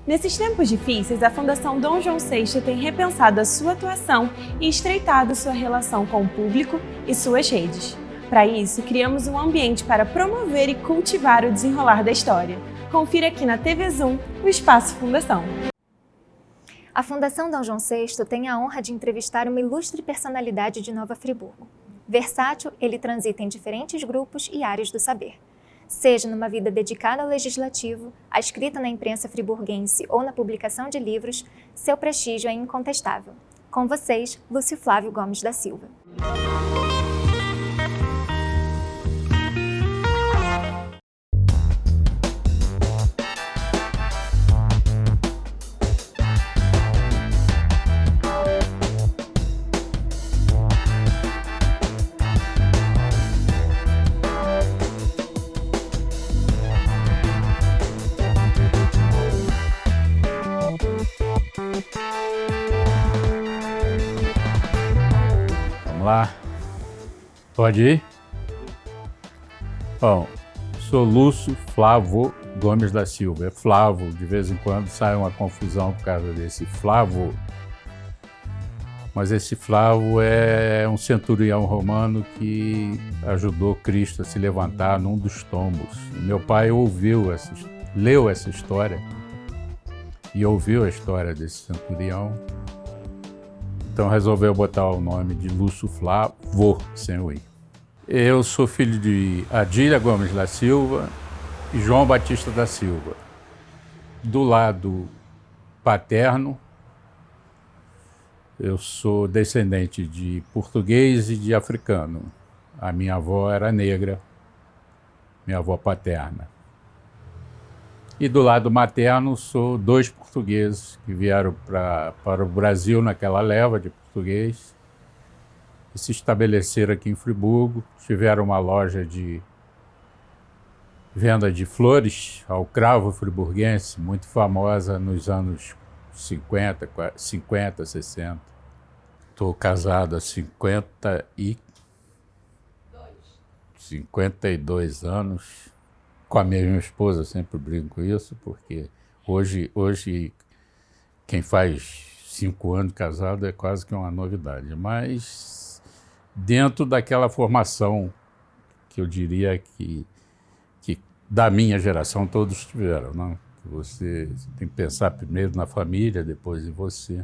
Nesses tempos difíceis, a Fundação Dom João VI tem repensado a sua atuação e estreitado sua relação com o público e suas redes. Para isso, criamos um ambiente para promover e cultivar o desenrolar da história. Confira aqui na TV Zoom o Espaço Fundação. A Fundação Dom João VI tem a honra de entrevistar uma ilustre personalidade de Nova Friburgo. Versátil, ele transita em diferentes grupos e áreas do saber. Seja numa vida dedicada ao legislativo, à escrita na imprensa friburguense ou na publicação de livros, seu prestígio é incontestável. Com vocês, Lúcio Flávio Gomes da Silva. Lá, pode ir? Bom, sou Lúcio Flávio Gomes da Silva. É Flávio, de vez em quando sai uma confusão por causa desse Flávio. Mas esse Flávio é um centurião romano que ajudou Cristo a se levantar num dos tombos. Meu pai leu essa história e ouviu a história desse centurião. Então resolveu botar o nome de Lúcio Flávio, sem o I. Eu sou filho de Adília Gomes da Silva e João Batista da Silva. Do lado paterno, eu sou descendente de português e de africano. A minha avó era negra, minha avó paterna. E do lado materno, sou dois portugueses que vieram para o Brasil naquela leva de português e se estabeleceram aqui em Friburgo. Tiveram uma loja de venda de flores ao cravo friburguense, muito famosa nos anos 50, 60. Estou casado há 52 anos. Com a mesma esposa, sempre brinco com isso, porque hoje quem faz 5 anos casado é quase que uma novidade. Mas dentro daquela formação que eu diria que da minha geração todos tiveram, não? Você tem que pensar primeiro na família, depois em você.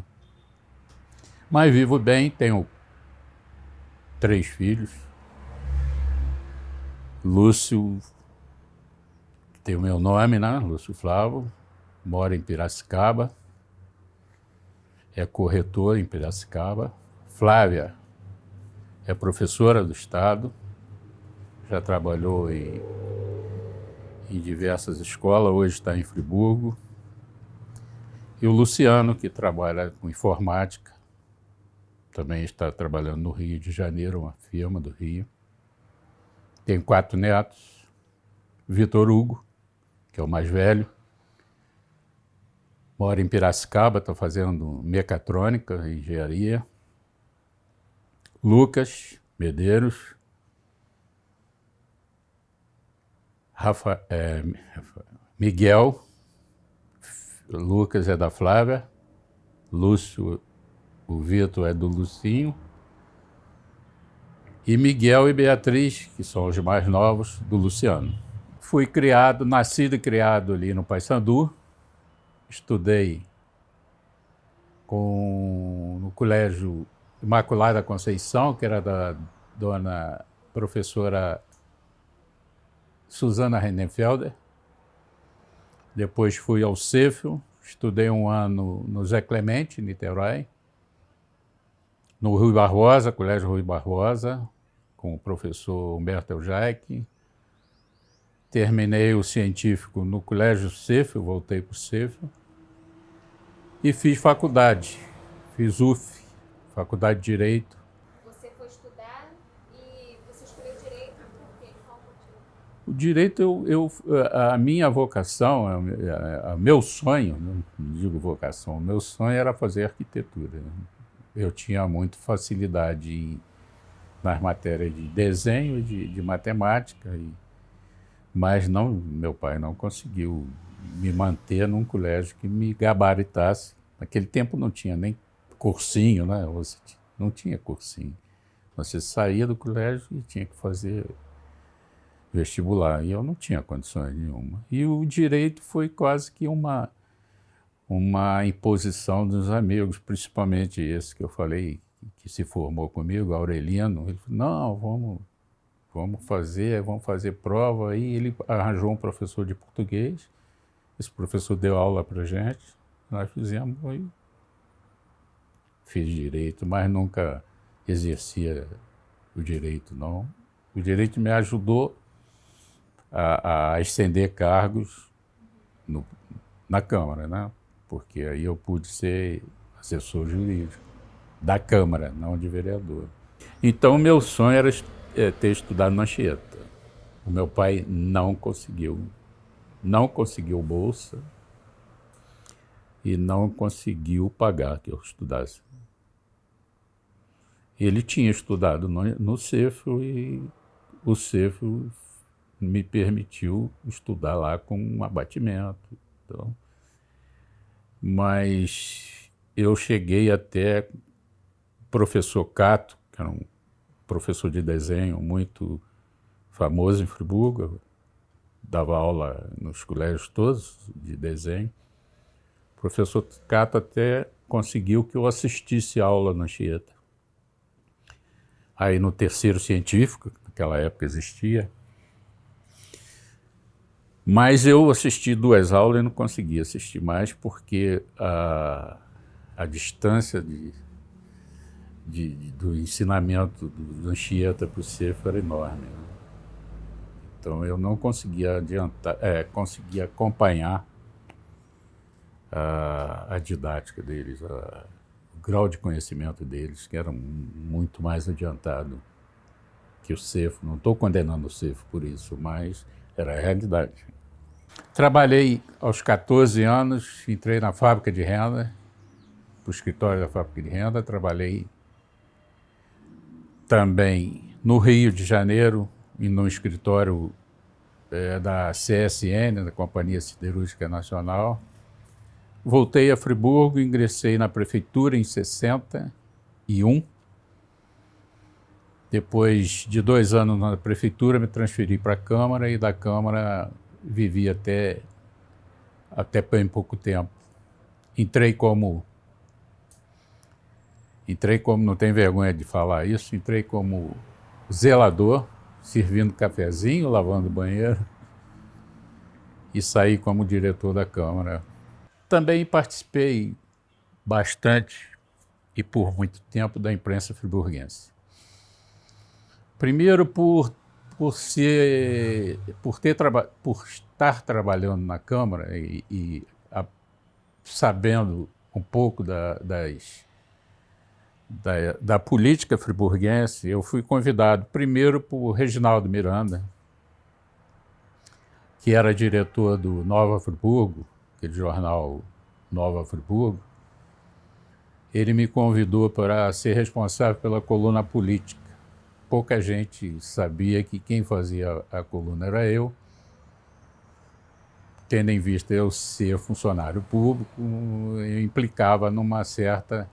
Mas vivo bem, tenho 3 filhos. Lúcio, tem o meu nome, né? Lúcio Flávio, mora em Piracicaba, é corretor em Piracicaba. Flávia é professora do Estado, já trabalhou em diversas escolas, hoje está em Friburgo. E o Luciano, que trabalha com informática, também está trabalhando no Rio de Janeiro, uma firma do Rio. Tem 4 netos. Vitor Hugo, que é o mais velho, mora em Piracicaba, está fazendo mecatrônica, engenharia. Lucas Medeiros, Miguel, Lucas é da Flávia, Lúcio, o Vitor é do Lucinho, e Miguel e Beatriz, que são os mais novos, do Luciano. Fui nascido e criado ali no Paissandu, estudei no Colégio Imaculada Conceição, que era da dona professora Susana Renenfelder. Depois fui ao Cefel, estudei 1 ano no Zé Clemente, em Niterói. No Rui Barbosa, Colégio Rui Barbosa, com o professor Humberto Eljaic. Terminei o científico no Colégio Cefel, voltei para o Cefel. E fiz faculdade, fiz UF, Faculdade de Direito. Você foi estudar e você escolheu Direito por quê? O direito, a minha vocação, meu sonho, não digo vocação, o meu sonho era fazer arquitetura. Eu tinha muito facilidade nas matérias de desenho e de matemática, mas não, meu pai não conseguiu me manter num colégio que me gabaritasse. Naquele tempo não tinha nem cursinho, né? Não tinha cursinho. Você saía do colégio e tinha que fazer vestibular, e eu não tinha condições nenhuma. E o direito foi quase que uma imposição dos amigos, principalmente esse que eu falei, que se formou comigo, Aureliano. Ele falou, não, vamos fazer prova. Aí ele arranjou um professor de português, esse professor deu aula para a gente, nós fizemos e fiz direito, mas nunca exercia o direito, não. O direito me ajudou a estender cargos na Câmara, né? Porque aí eu pude ser assessor jurídico da Câmara, não de vereador. Então, meu sonho era ter estudado na Anchieta. O meu pai não conseguiu bolsa e não conseguiu pagar que eu estudasse. Ele tinha estudado no CEFRO e o CEFRO me permitiu estudar lá com um abatimento. Então, mas eu cheguei até o professor Cato, que era um professor de desenho muito famoso em Friburgo, dava aula nos colégios todos de desenho. O professor Cato até conseguiu que eu assistisse a aula na Anchieta. Aí no terceiro científico, naquela época existia, mas eu assisti 2 aulas e não consegui assistir mais porque a distância do ensinamento do Anchieta para o CEFRO era enorme, né? Então eu não conseguia conseguia acompanhar a didática deles, o grau de conhecimento deles, que era muito mais adiantado que o CEFRO. Não estou condenando o CEFRO por isso, mas era a realidade. Trabalhei aos 14 anos, entrei na fábrica de renda, para o escritório da fábrica de renda. Trabalhei também no Rio de Janeiro e no escritório da CSN, da Companhia Siderúrgica Nacional. Voltei a Friburgo, ingressei na prefeitura em 61. Depois de 2 anos na prefeitura, me transferi para a Câmara e da Câmara vivi até bem pouco tempo. Entrei como, não tenho vergonha de falar isso, entrei como zelador, servindo cafezinho, lavando banheiro, e saí como diretor da Câmara. Também participei bastante e por muito tempo da imprensa friburguense. Primeiro por estar trabalhando na Câmara e sabendo um pouco da política friburguense, eu fui convidado primeiro por Reginaldo Miranda, que era diretor do Nova Friburgo, aquele jornal Nova Friburgo. Ele me convidou para ser responsável pela coluna política. Pouca gente sabia que quem fazia a coluna era eu, tendo em vista eu ser funcionário público, eu implicava numa certa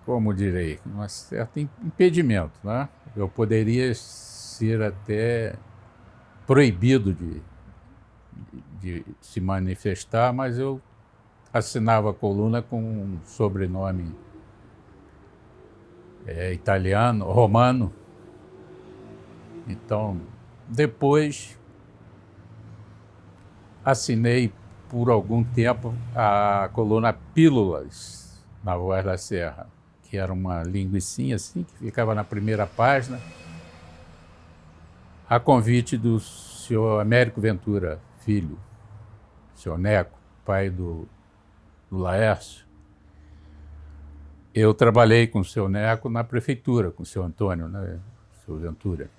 como direi, um certo impedimento, né? Eu poderia ser até proibido de se manifestar, mas eu assinava a coluna com um sobrenome italiano, romano. Então, depois assinei por algum tempo a coluna Pílulas, na Voz da Serra, que era uma linguicinha assim, que ficava na primeira página, a convite do senhor Américo Ventura Filho, senhor Neco, pai do Laércio. eu trabalhei com o seu Neco na prefeitura, com o seu Antônio, né, o seu Ventura.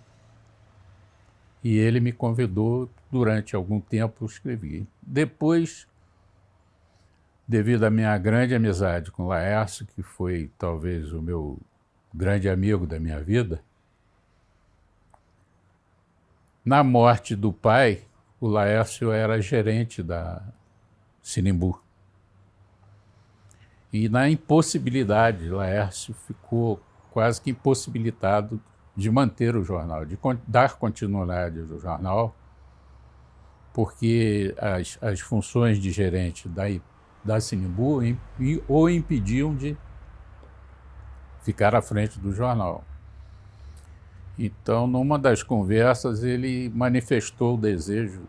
E ele me convidou, durante algum tempo eu escrevi. Depois, devido à minha grande amizade com o Laércio, que foi talvez o meu grande amigo da minha vida, na morte do pai, o Laércio era gerente da Sinimbu. E na impossibilidade, Laércio ficou quase que impossibilitado de manter o jornal, de dar continuidade ao jornal, porque as funções de gerente da Sinimbu o impediam de ficar à frente do jornal. Então, numa das conversas, ele manifestou o desejo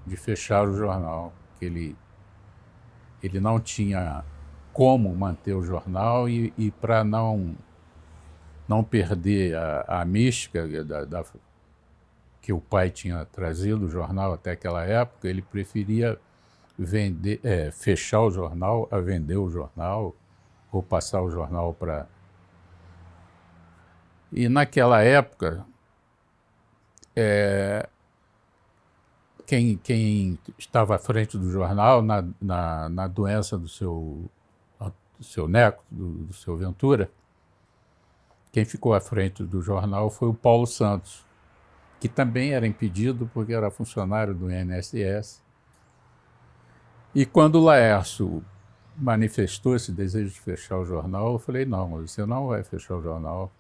de fechar o jornal, que ele não tinha como manter o jornal e para não perder a mística que o pai tinha trazido o jornal até aquela época, ele preferia fechar o jornal a vender o jornal ou passar o jornal para... E naquela época, quem estava à frente do jornal, na doença do seu Neco, do seu Ventura, quem ficou à frente do jornal foi o Paulo Santos, que também era impedido porque era funcionário do INSS. E quando o Laércio manifestou esse desejo de fechar o jornal, eu falei, não, você não vai fechar o jornal.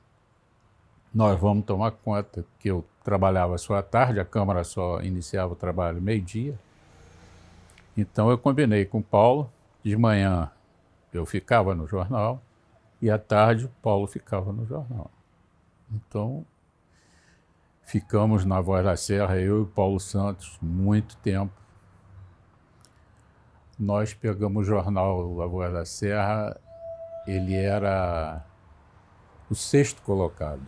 Nós vamos tomar conta, que eu trabalhava só à tarde, a Câmara só iniciava o trabalho meio-dia. Então eu combinei com o Paulo, de manhã eu ficava no jornal e à tarde o Paulo ficava no jornal. Então ficamos na Voz da Serra, eu e o Paulo Santos, muito tempo. Nós pegamos o jornal A Voz da Serra, ele era o 6º colocado.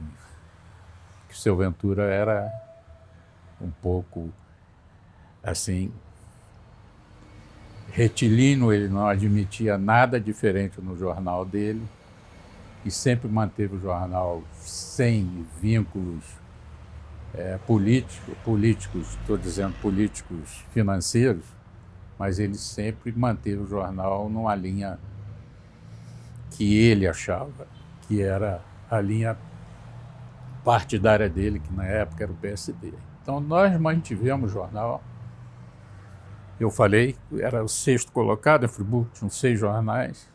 Que o seu Ventura era um pouco, assim, retilíneo, ele não admitia nada diferente no jornal dele e sempre manteve o jornal sem vínculos políticos, estou dizendo políticos financeiros, mas ele sempre manteve o jornal numa linha que ele achava que era a linha partidária dele, que na época era o PSD. Então nós mantivemos o jornal. Eu falei, era o 6º colocado em Friburgo, tinham 6 jornais.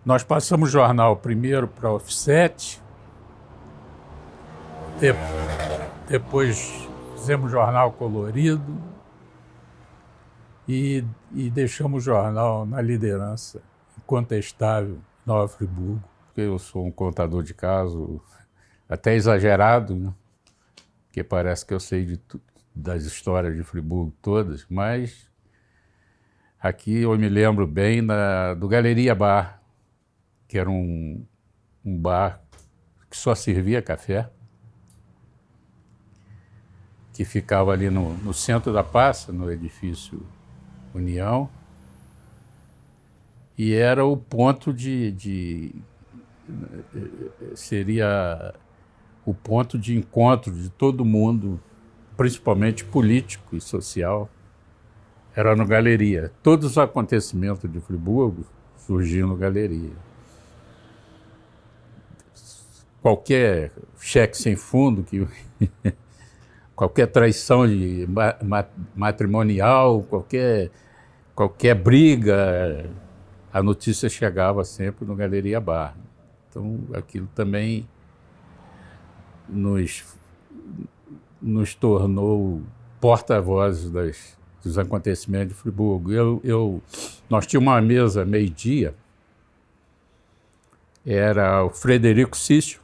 Nós passamos o jornal primeiro para a Offset, depois fizemos jornal colorido e deixamos o jornal na liderança incontestável, Nova Friburgo. Eu sou um contador de casos até exagerado, né? Porque parece que eu sei das histórias de Friburgo todas, mas aqui eu me lembro bem do Galeria Bar, que era um bar que só servia café, que ficava ali no centro da praça, no edifício União, e era o ponto seria o ponto de encontro de todo mundo, principalmente político e social, era no Galeria. Todos os acontecimentos de Friburgo surgiam no Galeria. Qualquer cheque sem fundo, qualquer traição matrimonial, qualquer briga, a notícia chegava sempre no Galeria Bar. Então, aquilo também nos tornou porta-vozes dos acontecimentos de Friburgo. Nós tínhamos uma mesa meio-dia, era o Frederico Cício,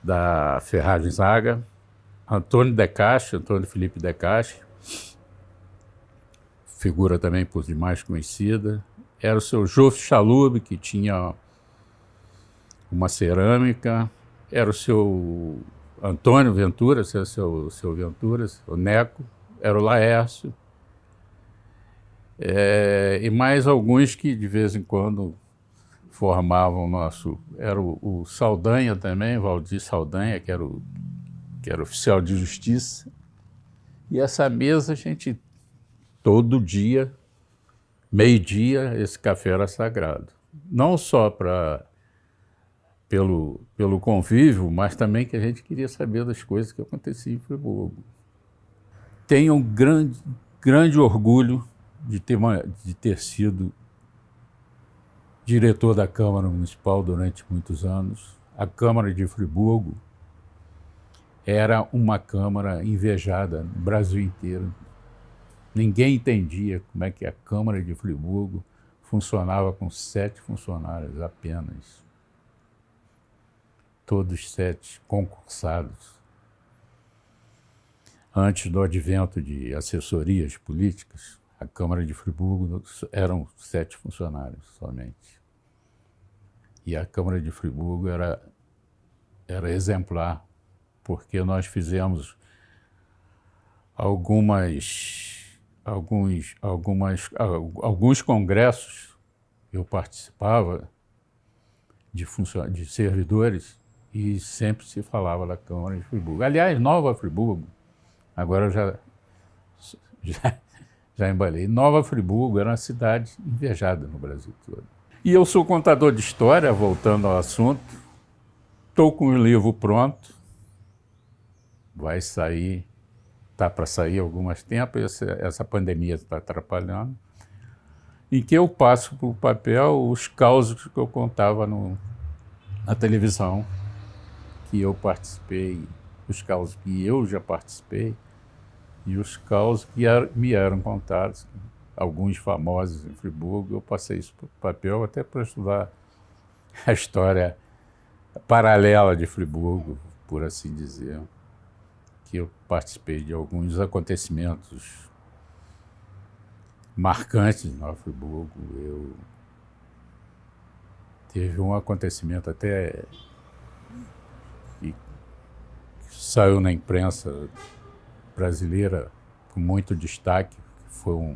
da Ferragem Zaga, Antônio Felipe De Castro, figura também por demais conhecida, era o seu Jofre Chalub, que tinha uma cerâmica, era o seu Antônio Ventura, seu Ventura, o Neco, era o Laércio, E mais alguns que de vez em quando formavam o nosso... Era o Saldanha também, Valdir Saldanha, que era oficial de justiça. E essa mesa a gente, todo dia, meio-dia, esse café era sagrado. Não só pelo convívio, mas também que a gente queria saber das coisas que aconteciam em Friburgo. Tenho um grande orgulho de ter sido diretor da Câmara Municipal durante muitos anos. A Câmara de Friburgo era uma Câmara invejada no Brasil inteiro. Ninguém entendia como é que a Câmara de Friburgo funcionava com 7 funcionários apenas. Todos 7 concursados. Antes do advento de assessorias políticas, a Câmara de Friburgo eram 7 funcionários somente. E a Câmara de Friburgo era exemplar, porque nós fizemos alguns congressos. Eu participava de servidores e sempre se falava da Câmara de Friburgo. Aliás, Nova Friburgo, agora eu já embalei. Nova Friburgo era uma cidade invejada no Brasil todo. E eu sou contador de história, voltando ao assunto. Estou com o livro pronto. Vai sair, está para sair há alguns tempos, essa pandemia está atrapalhando, em que eu passo para o papel os causos que eu contava na televisão, que eu participei, os causos que eu já participei, e os causos que me eram contados, alguns famosos em Friburgo. Eu passei isso para o papel até para estudar a história paralela de Friburgo, por assim dizer, que eu participei de alguns acontecimentos marcantes em Nova Friburgo. Teve um acontecimento até que saiu na imprensa brasileira com muito destaque, que foi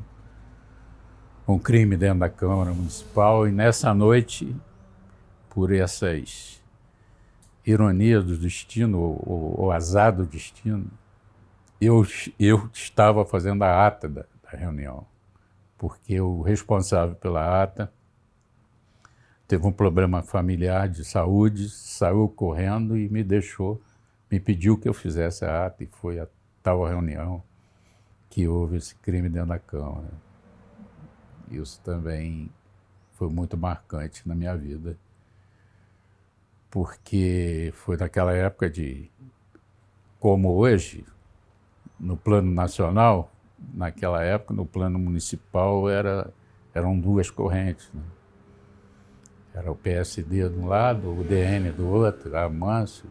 um crime dentro da Câmara Municipal, e nessa noite, por essas ironias do destino, ou azar do destino, eu estava fazendo a ata da reunião, porque o responsável pela ata teve um problema familiar de saúde, saiu correndo e me pediu que eu fizesse a ata, e foi a tal reunião que houve esse crime dentro da Câmara. Isso também foi muito marcante na minha vida, porque foi naquela época como hoje, no plano nacional, naquela época, no plano municipal, eram 2 correntes, né? Era o PSD de um lado, o DN do outro, Amâncio,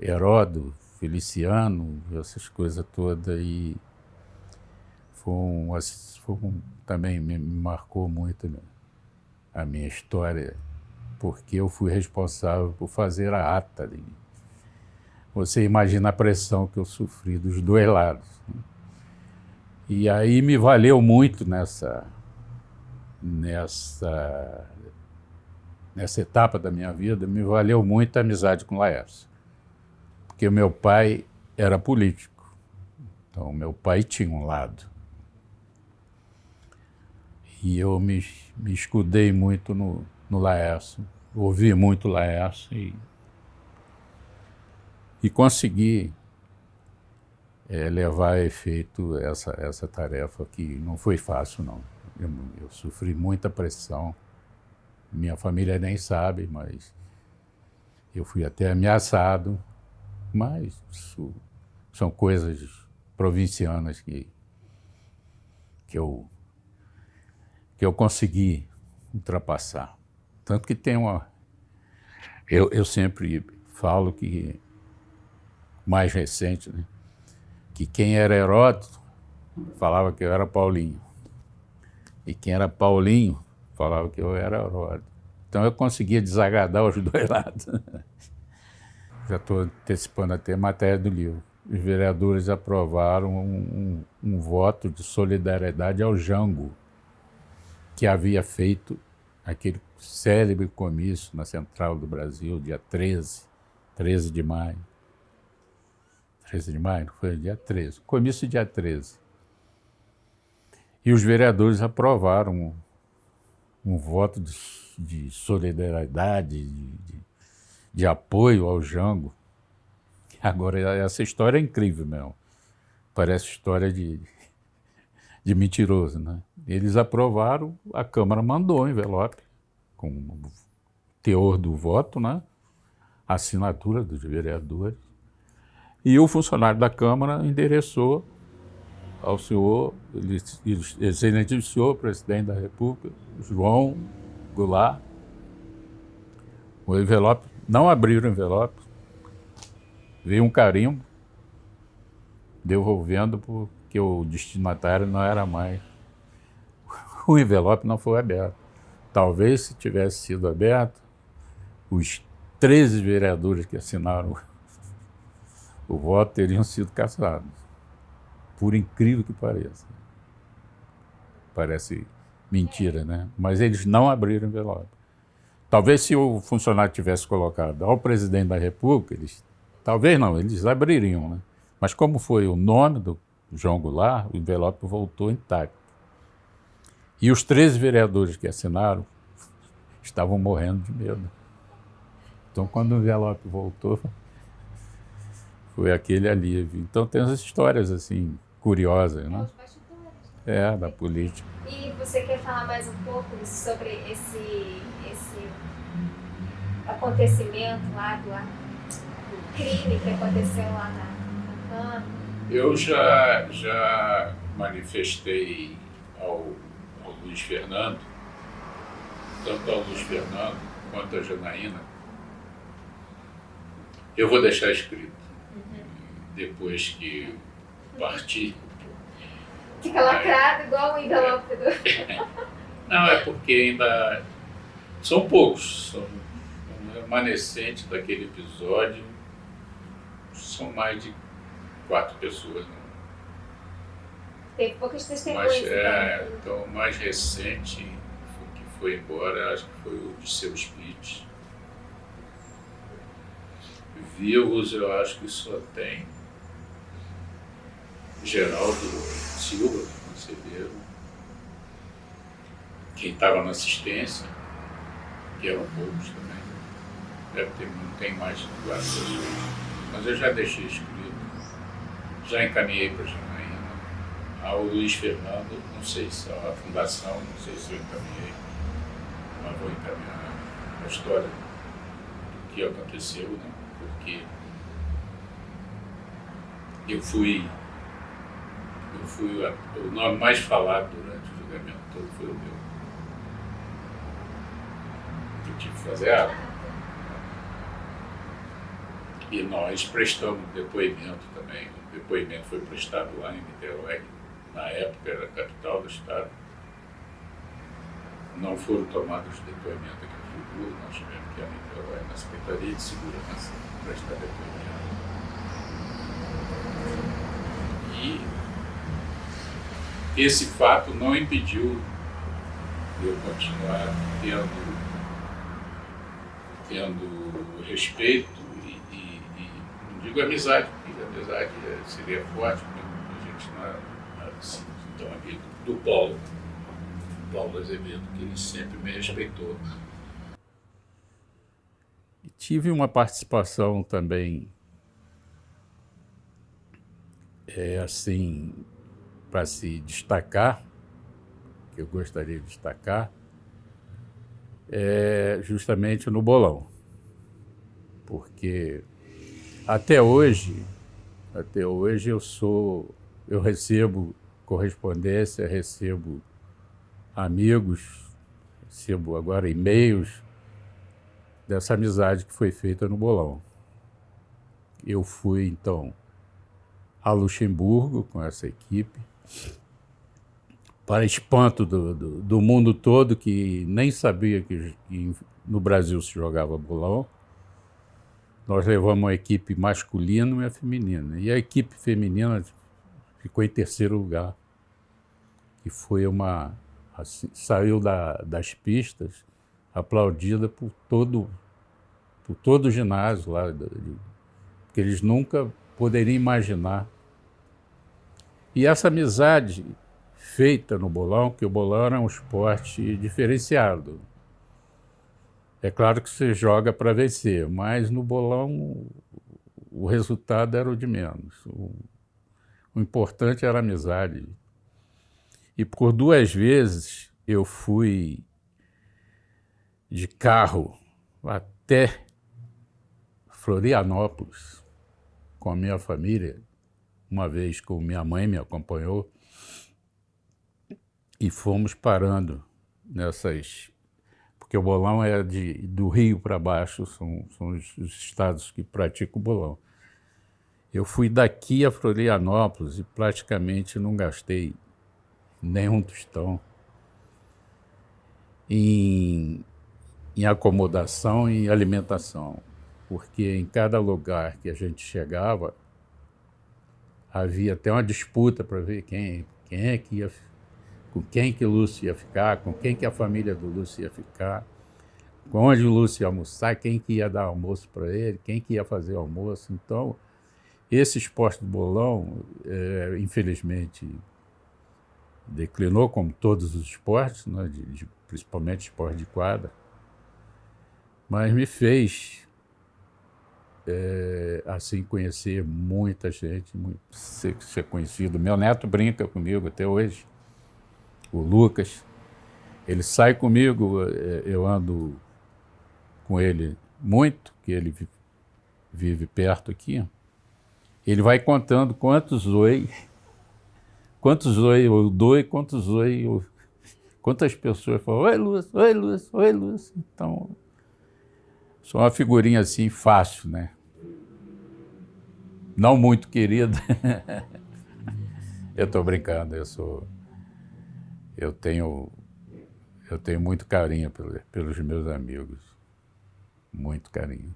Heródoto, Feliciano, essas coisas todas, e também me marcou muito a minha história, porque eu fui responsável por fazer a ata. Você imagina a pressão que eu sofri dos 2 lados, né? E aí me valeu muito nessa etapa da minha vida, me valeu muito a amizade com Laércio, porque o meu pai era político, então meu pai tinha um lado. E eu me escudei muito no Laércio, ouvi muito Laércio e consegui levar a efeito essa tarefa, que não foi fácil, não. Eu sofri muita pressão, minha família nem sabe, mas eu fui até ameaçado, mas isso são coisas provincianas que eu consegui ultrapassar. Tanto que tem eu sempre falo que, mais recente, né, que quem era Heródoto falava que eu era Paulinho, e quem era Paulinho falava que eu era Heródoto. Então eu conseguia desagradar os 2 lados. Já estou antecipando até a matéria do livro. os vereadores aprovaram um voto de solidariedade ao Jango, que havia feito aquele célebre comício na Central do Brasil, dia 13 de maio. 13 de maio? Foi dia 13. Comício dia 13. E os vereadores aprovaram um voto de solidariedade, de apoio ao Jango. Agora, essa história é incrível mesmo. Parece história de mentiroso, né? Eles aprovaram, a Câmara mandou um envelope com o teor do voto, né? A assinatura dos vereadores. E o funcionário da Câmara endereçou ao senhor, excelentíssimo senhor presidente da República, João Goulart. O envelope, não abriram o envelope, veio um carimbo devolvendo porque o destinatário não era mais. O envelope não foi aberto. Talvez, se tivesse sido aberto, os 13 vereadores que assinaram o voto teriam sido cassados. Por incrível que pareça. Parece mentira, né? Mas eles não abriram o envelope. Talvez, se o funcionário tivesse colocado ao presidente da República, talvez não, eles abririam, né? Mas como foi o nome do João Goulart, o envelope voltou intacto. E os 13 vereadores que assinaram estavam morrendo de medo. Então, quando o envelope voltou, foi aquele alívio. Então, tem essas histórias, assim, curiosas, né? Da política. E você quer falar mais um pouco sobre esse acontecimento lá do crime que aconteceu lá na Câmara? Eu já manifestei ao Luiz Fernando, tanto ao Luiz Fernando quanto a Janaína. Eu vou deixar escrito, depois que partir. Fica lacrado igual o envelope do... Não, é porque ainda são poucos, são um remanescente daquele episódio, são mais de 4 pessoas. Né? Teve poucas testemunhas. Então, o mais recente que foi embora, acho que foi o de Seu Spitz. Vivos, eu acho que só tem Geraldo Silva, conselheiro, quem estava na assistência, que eram poucos também. Não tem mais de 4 pessoas. Mas eu já deixei escrito, já encaminhei para a Janaína, ao Luiz Fernando, não sei se a fundação, não sei se eu encaminhei, mas vou encaminhar a história do que aconteceu, né? Porque eu fui o nome mais falado durante o julgamento todo foi o meu. Eu tive que fazer ata. E nós prestamos depoimento também. O depoimento foi prestado lá em Niterói, na época era a capital do estado. Não foram tomados os depoimentos aqui em Friburgo, nós tivemos que ir a Niterói, na Secretaria de Segurança, prestar depoimento. E esse fato não impediu de eu continuar tendo respeito e não digo amizade, porque a amizade seria forte, porque a gente não era assim, tão amigo do Paulo Azevedo, que ele sempre me respeitou. E tive uma participação também, assim, para se destacar, que eu gostaria de destacar, é justamente no bolão. Porque até hoje eu recebo correspondência, recebo amigos, recebo agora e-mails dessa amizade que foi feita no bolão. Eu fui, então, a Luxemburgo com essa equipe, para espanto do mundo todo, que nem sabia que no Brasil se jogava bolão. nós levamos uma equipe masculina e uma feminina. E a equipe feminina ficou em terceiro lugar. E foi assim, saiu das pistas aplaudida por todo o ginásio lá, porque eles nunca poderiam imaginar. E essa amizade feita no bolão, que o bolão era um esporte diferenciado. É claro que você joga para vencer, mas no bolão o resultado era o de menos. O importante era a amizade. E por 2 vezes eu fui de carro até Florianópolis com a minha família, uma vez que minha mãe me acompanhou, e fomos parando nessas... Porque o bolão é do Rio para baixo, são os estados que praticam o bolão. Eu fui daqui a Florianópolis e praticamente não gastei nenhum tostão em acomodação e alimentação, porque em cada lugar que a gente chegava havia até uma disputa para ver quem é que ia, com quem que o Lúcio ia ficar, com quem que a família do Lúcio ia ficar, com onde o Lúcio ia almoçar, quem que ia dar almoço para ele, quem que ia fazer o almoço. Então, esse esporte do bolão, infelizmente, declinou, como todos os esportes, né, principalmente esporte de quadra, mas me fez, assim, conhecer muita gente, ser conhecido. Meu neto brinca comigo até hoje, o Lucas. Ele sai comigo, eu ando com ele muito, que ele vive perto aqui. Ele vai contando quantos oi eu dou e quantas pessoas falam, oi Lúcio, oi Lúcio, oi Lúcio. Então, sou uma figurinha assim fácil, né? Não muito querida. Eu estou brincando, eu tenho muito carinho pelos meus amigos, muito carinho.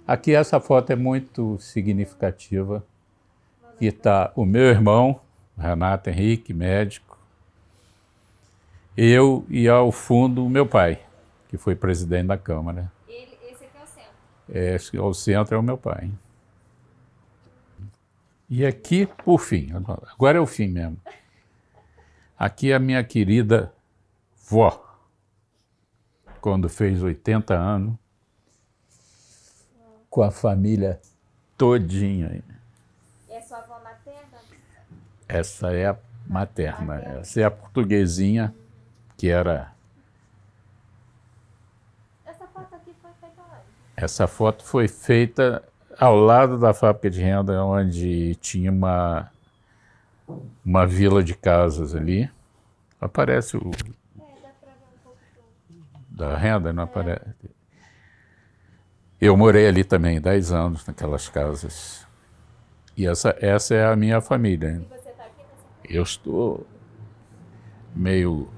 Aqui essa foto é muito significativa, que está o meu irmão, Renato Henrique, médico, eu e ao fundo o meu pai, que foi presidente da Câmara. Esse aqui é o centro? O centro é o meu pai. E aqui, por fim, agora é o fim mesmo. Aqui é a minha querida vó, quando fez 80 anos, com a família todinha. E é sua avó materna? Essa é a materna, essa é a portuguesinha, que era... Essa foto aqui foi feita onde? Essa foto foi feita ao lado da fábrica de renda, onde tinha uma vila de casas ali. Aparece o... Dá pra ver um pouco da renda, não aparece? Eu morei ali também 10 anos naquelas casas. E essa é a minha família. E você tá aqui nessa? Eu estou meio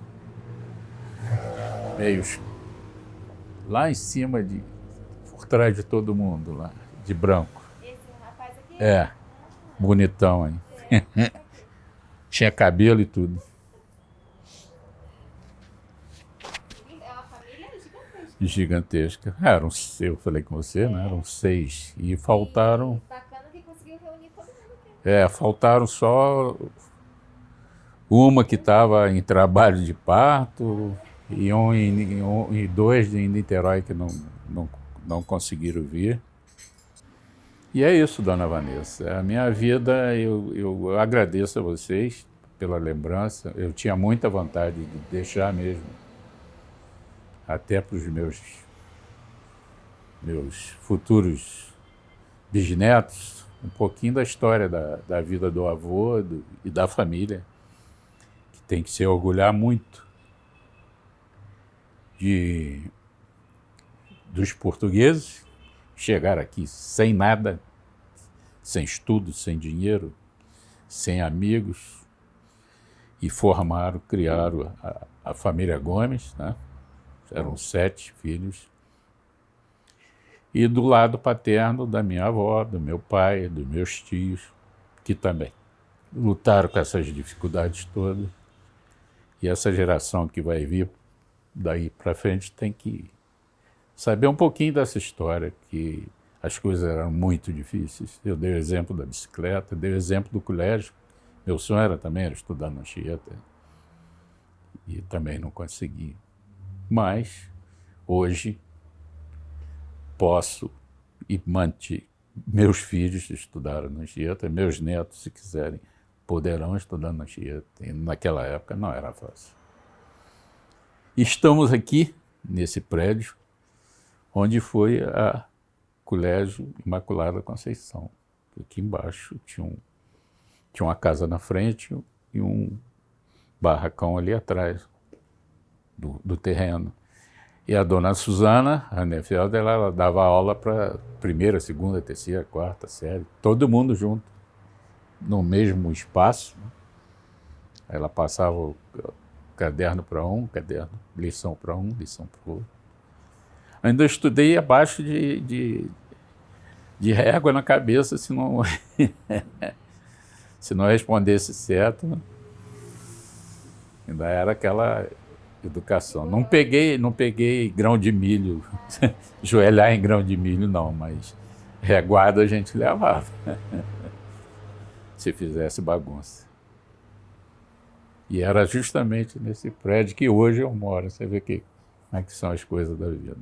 lá em cima, por trás de todo mundo, lá, de branco. Esse rapaz aqui? Bonitão, hein? Tinha cabelo e tudo. É uma família gigantesca. Gigantesca. Eu falei com você, né? Eram 6. E faltaram... Bacana que conseguiu reunir todo mundo aqui. Faltaram só uma que estava em trabalho de parto e 2 em Niterói que não conseguiram vir. E é isso, dona Vanessa. A minha vida, eu agradeço a vocês pela lembrança. Eu tinha muita vontade de deixar mesmo, até para os meus futuros bisnetos, um pouquinho da história da vida do avô e da família, que tem que se orgulhar muito dos portugueses, chegar aqui sem nada, sem estudo, sem dinheiro, sem amigos, e criaram a família Gomes, né? Eram 7 filhos, e do lado paterno da minha avó, do meu pai, dos meus tios, que também lutaram com essas dificuldades todas. E essa geração que vai vir daí para frente tem que saber um pouquinho dessa história, que as coisas eram muito difíceis. Eu dei o exemplo da bicicleta, dei o exemplo do colégio. Meu sonho era estudar na Anchieta, e também não consegui. Mas hoje posso e manter meus filhos estudaram na Anchieta, meus netos, se quiserem, poderão estudar na Anchieta. E naquela época não era fácil. Estamos aqui, nesse prédio, onde foi a Colégio Imaculada Conceição. Aqui embaixo tinha uma casa na frente e um barracão ali atrás do terreno. E a dona Suzana, a Nefelder, ela dava aula para primeira, segunda, terceira, quarta série, todo mundo junto, no mesmo espaço. Ela passava o caderno para um, lição para um, lição para o outro. Ainda estudei abaixo de régua na cabeça, se não respondesse certo. Ainda era aquela educação. Não peguei grão de milho, joelhar em grão de milho não, mas reguada a gente levava, se fizesse bagunça. E era justamente nesse prédio que hoje eu moro. Você vê como é que são as coisas da vida.